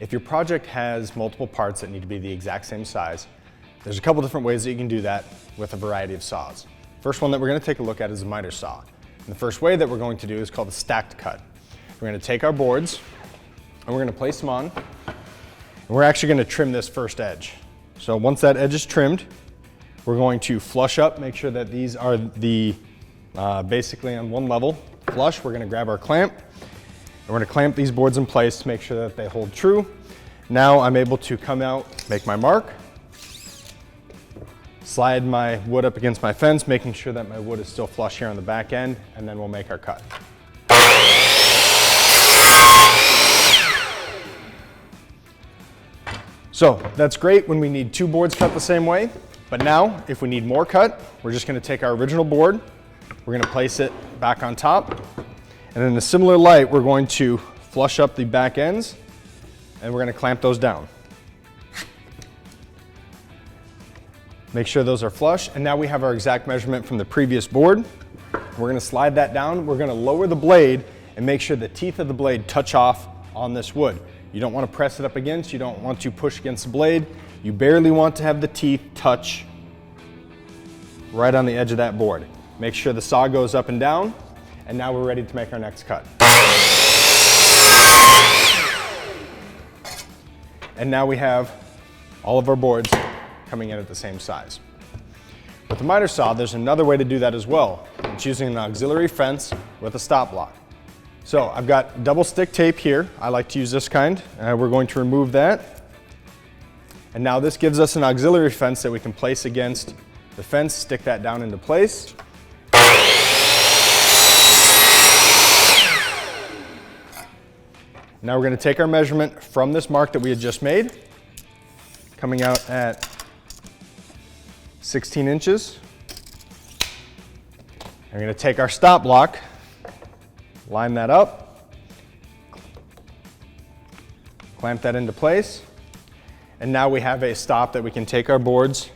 If your project has multiple parts that need to be the exact same size, there's a couple different ways that you can do that with a variety of saws. First one that we're going to take a look at is a miter saw. And the first way that we're going to do is called the stacked cut. We're going to take our boards and we're going to place them on, and we're actually going to trim this first edge. So once that edge is trimmed, we're going to flush up, make sure that these are basically on one level flush. We're going to grab our clamp and we're going to clamp these boards in place to make sure that they hold true. Now I'm able to come out, make my mark, slide my wood up against my fence, making sure that my wood is still flush here on the back end, and then we'll make our cut. So that's great when we need two boards cut the same way, but now if we need more cut, we're just going to take our original board, we're going to place it back on top, and in a similar light we're going to flush up the back ends and we're going to clamp those down. Make sure those are flush, and now we have our exact measurement from the previous board. We're going to slide that down, we're going to lower the blade and make sure the teeth of the blade touch off on this wood. You don't want to press it up against, you don't want to push against the blade. You barely want to have the teeth touch right on the edge of that board. Make sure the saw goes up and down, and now we're ready to make our next cut. And now we have all of our boards coming in at the same size. With the miter saw, there's another way to do that as well. It's using an auxiliary fence with a stop block. So I've got double stick tape here. I like to use this kind. We're going to remove that. And now this gives us an auxiliary fence that we can place against the fence, stick that down into place. Now we're going to take our measurement from this mark that we had just made, coming out at 16 inches. We're going to take our stop block, line that up, clamp that into place, and now we have a stop that we can take our boards,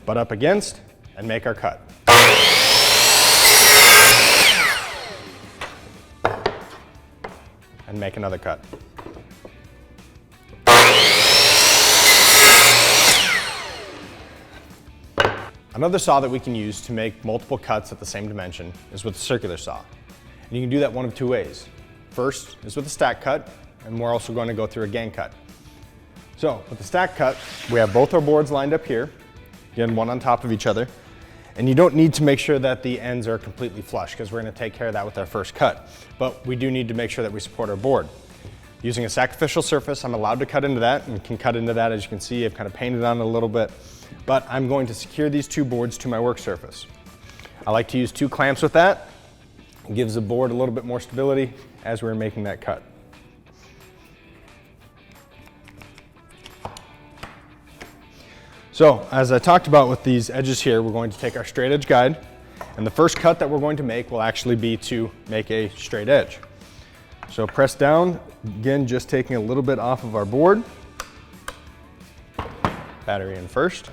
butt up against, and make our cut. And make another cut. Another saw that we can use to make multiple cuts at the same dimension is with a circular saw. And you can do that one of two ways. First is with a stack cut, and we're also going to go through a gang cut. So with the stack cut, we have both our boards lined up here, again, one on top of each other. And you don't need to make sure that the ends are completely flush, because we're going to take care of that with our first cut. But we do need to make sure that we support our board. Using a sacrificial surface, I'm allowed to cut into that, and can cut into that. As you can see, I've kind of painted on it a little bit. But I'm going to secure these two boards to my work surface. I like to use two clamps with that. It gives the board a little bit more stability as we're making that cut. So, as I talked about with these edges here, we're going to take our straight edge guide, and the first cut that we're going to make will actually be to make a straight edge. So press down, again, just taking a little bit off of our board. Battery in first.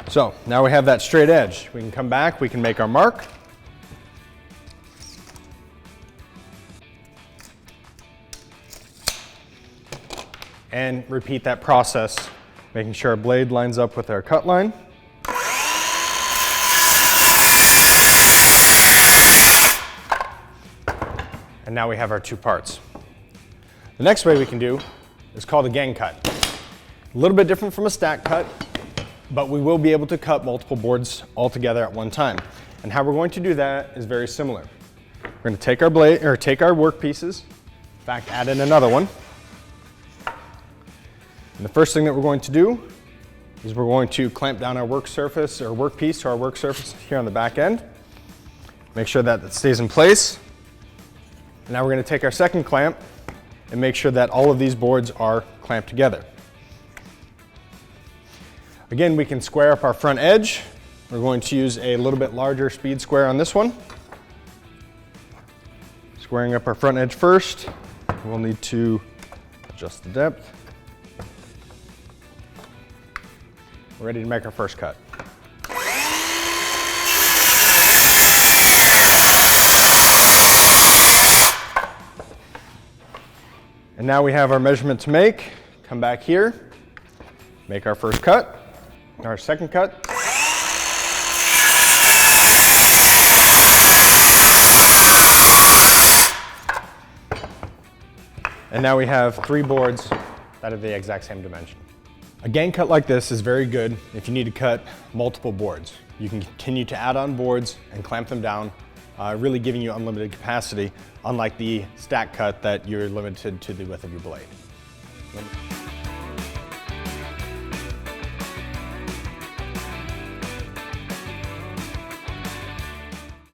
So now we have that straight edge. We can come back, we can make our mark. And repeat that process, making sure our blade lines up with our cut line. And now we have our two parts. The next way we can do is called a gang cut. A little bit different from a stack cut, but we will be able to cut multiple boards all together at one time. And how we're going to do that is very similar. We're going to take our blade, or take our work pieces, in fact, add in another one. And the first thing that we're going to do is we're going to clamp down our work surface or work piece to our work surface here on the back end. Make sure that it stays in place. And now we're going to take our second clamp and make sure that all of these boards are clamped together. Again, we can square up our front edge. We're going to use a little bit larger speed square on this one. Squaring up our front edge first, we'll need to adjust the depth. we're ready to make our first cut. And now we have our measurement to make. Come back here, make our first cut, our second cut. And now we have 3 boards that are the exact same dimension. A gang cut like this is very good if you need to cut multiple boards. You can continue to add on boards and clamp them down, really giving you unlimited capacity, unlike the stack cut that you're limited to the width of your blade.